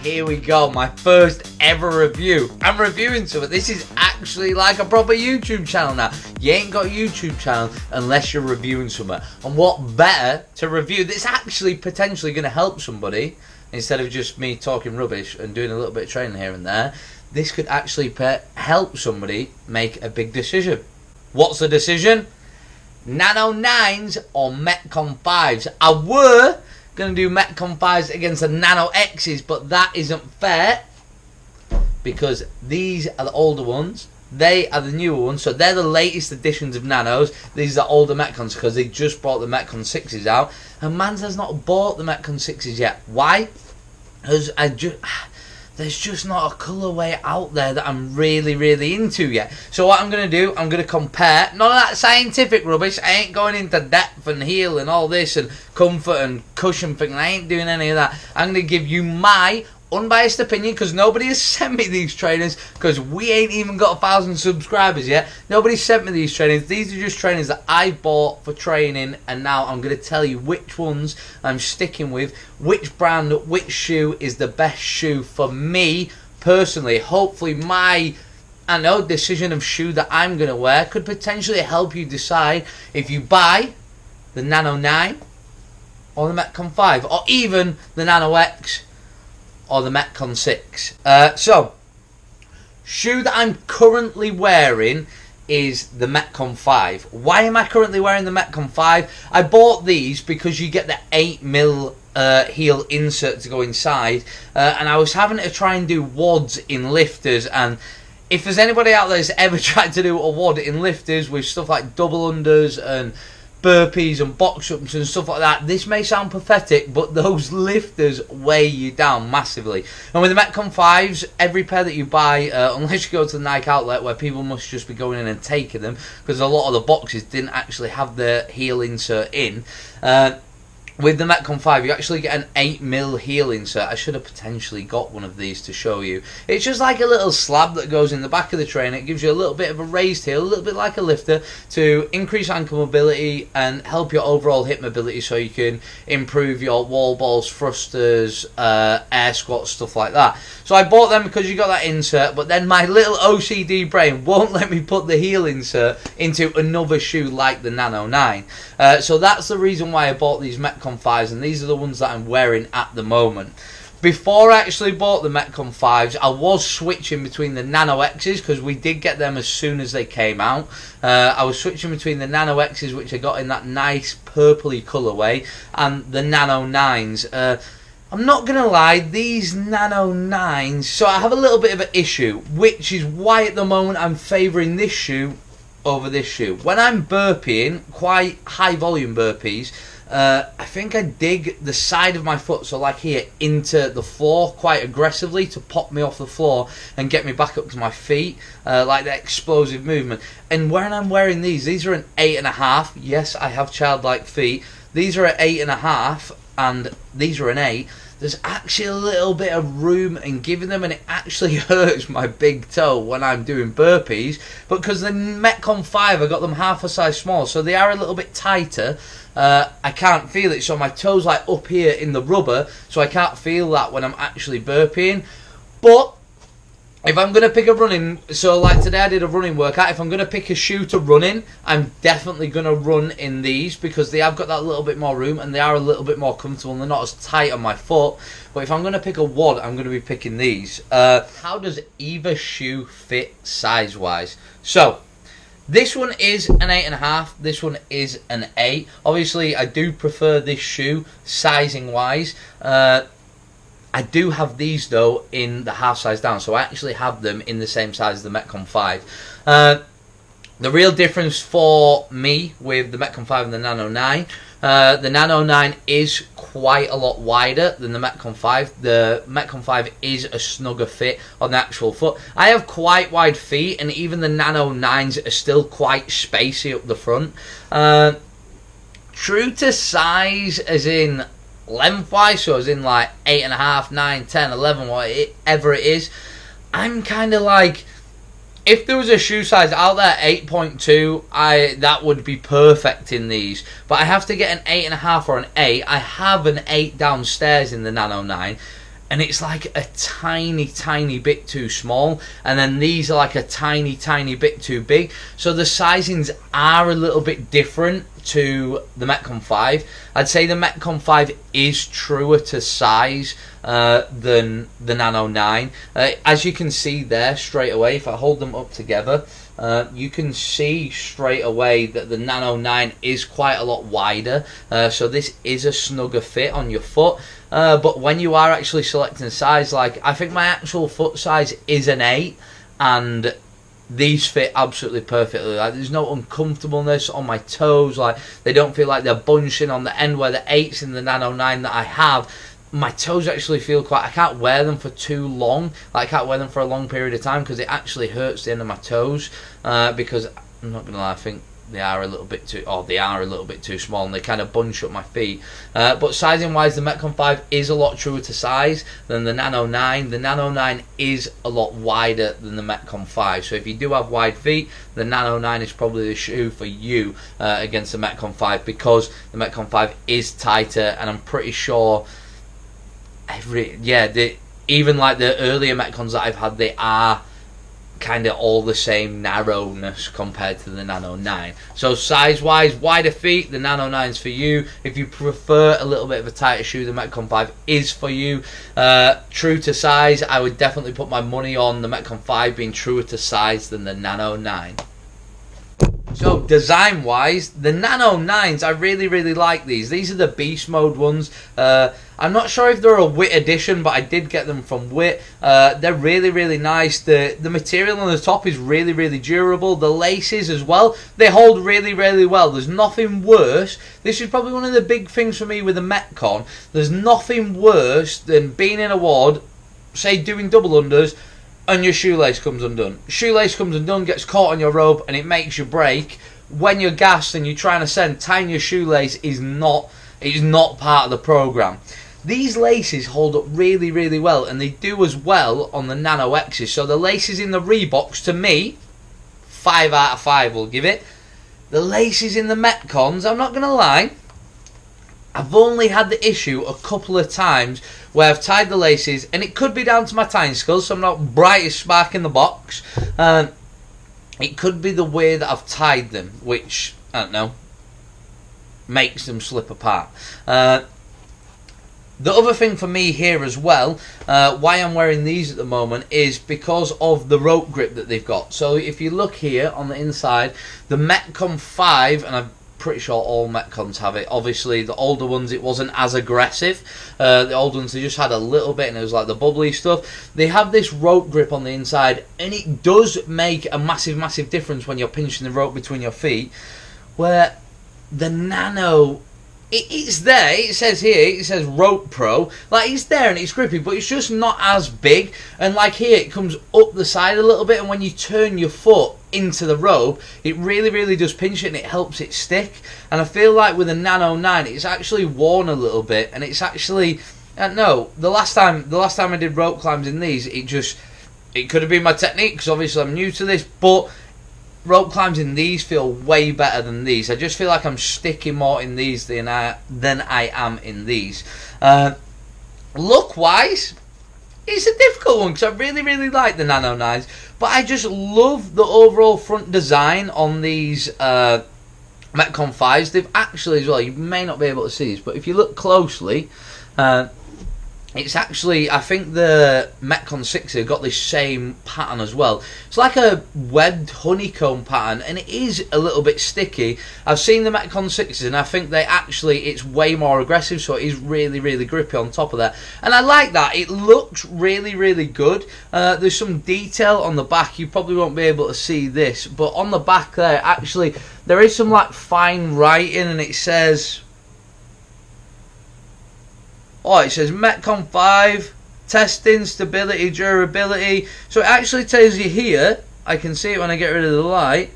here we go, my first ever review. I'm reviewing something. This is actually like a proper YouTube channel now. You ain't got a YouTube channel unless you're reviewing something. And what better to review that's actually potentially going to help somebody instead of just me talking rubbish and doing a little bit of training here and there. This could actually help somebody make a big decision. What's the decision? Nano 9s or Metcon 5s. I were going to do Metcon 5s against the Nano X's, but that isn't fair because these are the older ones. They are the newer ones, so they're the latest editions of Nanos. These are older Metcons because they just brought the Metcon 6s out. And Mans has not bought the Metcon 6s yet. Why? Because there's just not a colourway out there that I'm really into yet. So what I'm going to do, I'm going to compare. None of that scientific rubbish. I ain't going into depth and heel and all this and comfort and cushion thing. I ain't doing any of that. I'm going to give you my unbiased opinion because nobody has sent me these trainers because we ain't even got 1,000 subscribers yet. Nobody sent me these trainers. These are just trainers that I bought for training, and now I'm going to tell you which ones I'm sticking with, which brand, which shoe is the best shoe for me personally. Hopefully my decision of shoe that I'm going to wear could potentially help you decide if you buy the Nano 9 or the Metcon 5 or even the Nano X or the Metcon 6. So, shoe that I'm currently wearing is the Metcon 5. Why am I currently wearing the Metcon 5? I bought these because you get the 8mm heel insert to go inside, and I was having to try and do WODs in lifters, and if there's anybody out there that's ever tried to do a WOD in lifters with stuff like double unders and burpees and box ups and stuff like that, this may sound pathetic, but those lifters weigh you down massively. And with the Metcon 5s, every pair that you buy, unless you go to the Nike outlet where people must just be going in and taking them, because a lot of the boxes didn't actually have the heel insert in, with the Metcon 5, you actually get an 8mm heel insert. I should have potentially got one of these to show you. It's just like a little slab that goes in the back of the trainer. It gives you a little bit of a raised heel, a little bit like a lifter, to increase ankle mobility and help your overall hip mobility so you can improve your wall balls, thrusters, air squats, stuff like that. So I bought them because you got that insert, but then my little OCD brain won't let me put the heel insert into another shoe like the Nano 9. So that's the reason why I bought these Metcon 5s, and these are the ones that I'm wearing at the moment. Before I actually bought the Metcon 5s, I was switching between the Nano X's because we did get them as soon as they came out. I was switching between the Nano X's, which I got in that nice purpley colourway, and the Nano 9s. I'm not going to lie, these Nano 9s, so I have a little bit of an issue, which is why at the moment I'm favouring this shoe over this shoe. When I'm burping, quite high volume burpees, I think I dig the side of my foot, so like here, into the floor quite aggressively to pop me off the floor and get me back up to my feet, like that explosive movement. And when I'm wearing these are an 8.5. Yes, I have childlike feet. These are at 8.5, and these are an 8. There's actually a little bit of room in giving them, and it actually hurts my big toe when I'm doing burpees. But because the Metcon 5, I got them half a size small, so they are a little bit tighter. I can't feel it, so my toe's like up here in the rubber, so I can't feel that when I'm actually burping. But if I'm going to pick a running, so like today I did a running workout, if I'm going to pick a shoe to run in, I'm definitely going to run in these because they have got that little bit more room and they are a little bit more comfortable and they're not as tight on my foot. But if I'm going to pick a WOD, I'm going to be picking these. How does either shoe fit size-wise? So, this one is an 8.5, this one is an 8. Obviously, I do prefer this shoe sizing-wise. I do have these though in the half size down, so I actually have them in the same size as the Metcon 5. The real difference for me with the Metcon 5 and the Nano 9, the Nano 9 is quite a lot wider than the Metcon 5. The Metcon 5 is a snugger fit on the actual foot. I have quite wide feet, and even the Nano 9s are still quite spacey up the front. True to size as in lengthwise, so as in like 8.5, 9, 10, 11, whatever it is, I'm kind of like, if there was a shoe size out there 8.2, that would be perfect in these. But I have to get an 8.5 or an 8. I have an 8 downstairs in the Nano 9. and it's like a tiny bit too small, and then these are like a tiny bit too big. So the sizings are a little bit different to the Metcon 5. I'd say the Metcon 5 is truer to size than the Nano 9. As you can see there straight away, if I hold them up together, you can see straight away that the Nano 9 is quite a lot wider, so this is a snugger fit on your foot. But when you are actually selecting size, like I think my actual foot size is an 8, and these fit absolutely perfectly. Like there's no uncomfortableness on my toes, like they don't feel like they're bunching on the end where the 8s in the Nano 9 that I have. My toes actually feel quite, I can't wear them for too long, like I can't wear them for a long period of time because it actually hurts the end of my toes, because I'm not gonna lie, I think they are a little bit too small, and they kind of bunch up my feet. But sizing wise, the Metcon 5 is a lot truer to size than the Nano 9. The Nano 9 is a lot wider than the Metcon 5, so if you do have wide feet, the Nano 9 is probably the shoe for you against the Metcon 5, because the Metcon 5 is tighter, and I'm pretty sure even like the earlier Metcons that I've had, they are kind of all the same narrowness compared to the Nano 9. So size wise, wider feet, the Nano 9's for you. If you prefer a little bit of a tighter shoe, the Metcon 5 is for you. True to size, I would definitely put my money on the Metcon 5 being truer to size than the Nano 9. So design wise, the Nano 9s, I really like these. These are the beast mode ones. I'm not sure if they're a Wit edition, but I did get them from Wit. They're really nice. The material on the top is really durable. The laces as well, they hold really well. There's nothing worse. This is probably one of the big things for me with the Metcon. There's nothing worse than being in a ward, say doing double unders, and your shoelace comes undone. Shoelace comes undone, gets caught on your rope, and it makes you break. When you're gassed and you're trying to send, tying your shoelace is not part of the program. These laces hold up really well, and they do as well on the Nano X's. So the laces in the Reeboks, to me, 5 out of 5 will give it. The laces in the Metcons, I'm not going to lie, I've only had the issue a couple of times where I've tied the laces, and it could be down to my tying skills, so I'm not brightest spark in the box. It could be the way that I've tied them, which, I don't know, makes them slip apart. The other thing for me here as well, why I'm wearing these at the moment, is because of the rope grip that they've got. So if you look here on the inside, the Metcon 5, and I'm pretty sure all Metcons have it. Obviously, the older ones, it wasn't as aggressive. The old ones, they just had a little bit, and it was like the bubbly stuff. They have this rope grip on the inside, and it does make a massive difference when you're pinching the rope between your feet. Where the Nano, it's there, it says here, it says Rope Pro, like it's there and it's grippy, but it's just not as big. And like here, it comes up the side a little bit, and when you turn your foot into the rope, it really does pinch it, and it helps it stick. And I feel like with the Nano 9, it's actually worn a little bit, and it's actually, no, the last time I did rope climbs in these, it could have been my technique, because obviously I'm new to this, but rope climbs in these feel way better than these. I just feel like I'm sticking more in these than I am in these. Look wise, it's a difficult one, because I really like the Nano 9s, but I just love the overall front design on these Metcon 5s. They've actually, as well, you may not be able to see this, but if you look closely, it's actually, I think the Metcon 6 have got this same pattern as well. It's like a webbed honeycomb pattern, and it is a little bit sticky. I've seen the Metcon 6s, and I think it's way more aggressive, so it is really grippy on top of that. And I like that. It looks really good. There's some detail on the back. You probably won't be able to see this, but on the back there, actually, there is some like fine writing, and it says, it says Metcon 5, testing, stability, durability. So it actually tells you here, I can see it when I get rid of the light,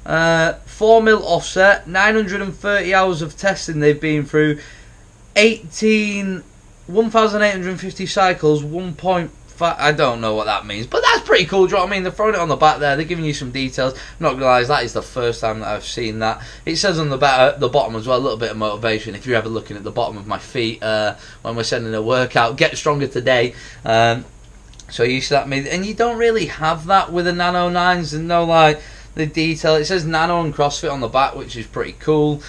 4mm offset, 930 hours of testing they've been through, 1,850 cycles, 1.5 I don't know what that means, but that's pretty cool. Do you know what I mean? They're throwing it on the back there. They're giving you some details. I'm not gonna lie, that is the first time that I've seen that. It says on the bottom as well, a little bit of motivation. If you're ever looking at the bottom of my feet when we're sending a workout, get stronger today. So you see that, and you don't really have that with the Nano 9s. And no, like the detail. It says Nano and CrossFit on the back, which is pretty cool.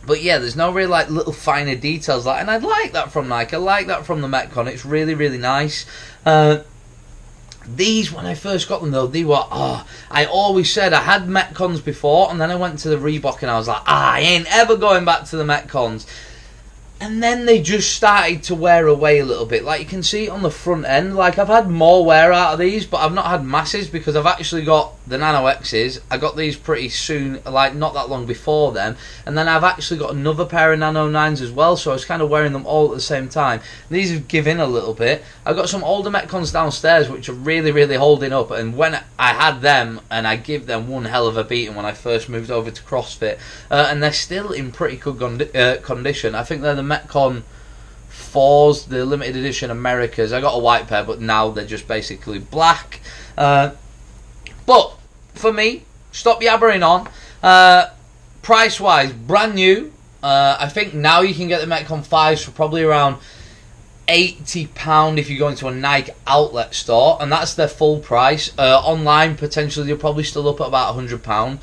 But yeah, there's no really like little finer details and I like that from Nike. I like that from the Metcon. It's really, really nice. These, when I first got them though, they were, I always said I had Metcons before, and then I went to the Reebok and I was like, I ain't ever going back to the Metcons. And then they just started to wear away a little bit. Like you can see on the front end, like I've had more wear out of these, but I've not had masses because I've actually got the Nano X's. I got these pretty soon, like not that long before them. And then I've actually got another pair of Nano 9s as well, so I was kind of wearing them all at the same time. These have given a little bit. I've got some older Metcons downstairs which are really, really holding up. And when I had them, and I give them one hell of a beating when I first moved over to CrossFit, and they're still in pretty good condition. I think they're the Metcon 4s, the limited edition Americas. I got a white pair, but now they're just basically black. But for me, stop yabbering on. Price wise, brand new. I think now you can get the Metcon 5s for probably around £80 if you go into a Nike outlet store, and that's their full price. Online, potentially, you're probably still up at about £100.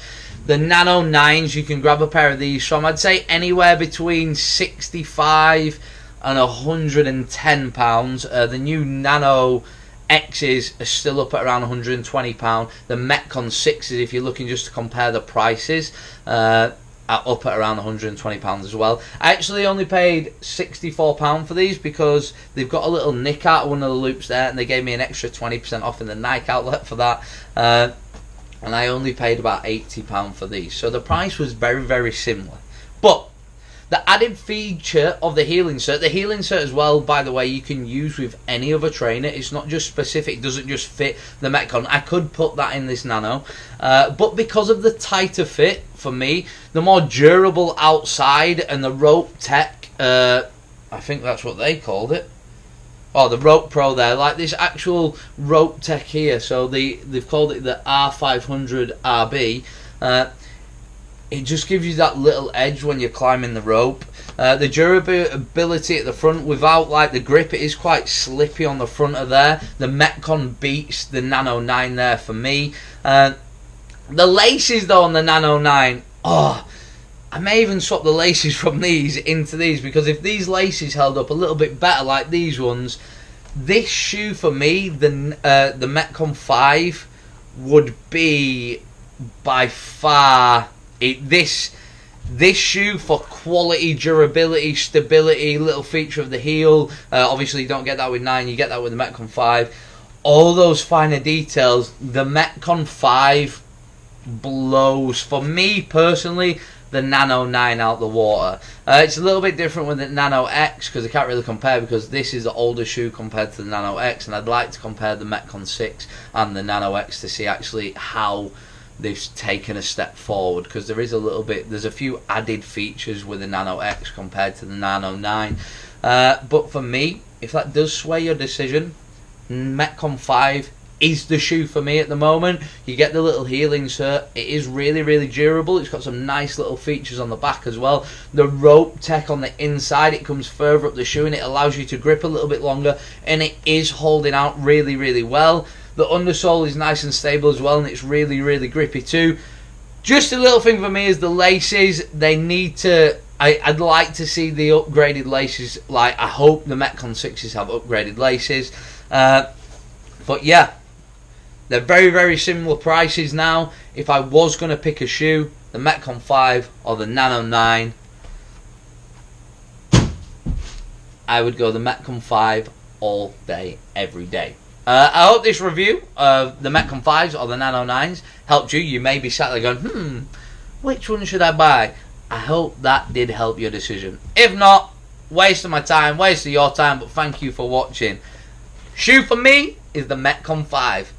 The Nano 9s, you can grab a pair of these from, I'd say, anywhere between £65 and £110. The new Nano X's are still up at around £120. The Metcon 6s, if you're looking just to compare the prices, are up at around £120 as well. I actually only paid £64 for these because they've got a little nick out of one of the loops there, and they gave me an extra 20% off in the Nike outlet for that. And I only paid about £80 for these. So the price was very, very similar. But the added feature of the heel insert, as well, by the way, you can use with any other trainer. It's not just specific, it doesn't just fit the Metcon. I could put that in this Nano. But because of the tighter fit, for me, the more durable outside and the rope tech, I think that's what they called it. Oh, the Rope Pro there, like this actual rope tech here. So they've called it the R500 RB. It just gives you that little edge when you're climbing the rope. The durability at the front, without like the grip, it is quite slippy on the front of there. The Metcon beats the Nano 9 there for me. The laces though on the Nano 9, I may even swap the laces from these into these, because if these laces held up a little bit better like these ones, this shoe for me, the Metcon 5, would be by far this shoe for quality, durability, stability, little feature of the heel. Obviously you don't get that with 9, you get that with the Metcon 5. All those finer details, the Metcon 5 blows. For me personally, the Nano 9 out the water. It's a little bit different with the Nano X because I can't really compare, because this is the older shoe compared to the Nano X, and I'd like to compare the Metcon 6 and the Nano X to see actually how they've taken a step forward, because there is a little bit, there's a few added features with the Nano X compared to the Nano 9. But for me, if that does sway your decision, Metcon 5 is the shoe for me at the moment. You get the little heel insert. It is really, really durable. It's got some nice little features on the back as well. The rope tech on the inside, it comes further up the shoe and it allows you to grip a little bit longer, and it is holding out really, really well. The undersole is nice and stable as well, and it's really, really grippy too. Just a little thing for me is the laces. They need to, I'd like to see the upgraded laces. Like, I hope the Metcon 6s have upgraded laces. But yeah, they're very, very similar prices now. If I was going to pick a shoe, the Metcon 5 or the Nano 9, I would go the Metcon 5 all day, every day. I hope this review of the Metcon 5s or the Nano 9s helped you. You may be sat there going, which one should I buy? I hope that did help your decision. If not, waste of my time, waste of your time, but thank you for watching. Shoe for me is the Metcon 5.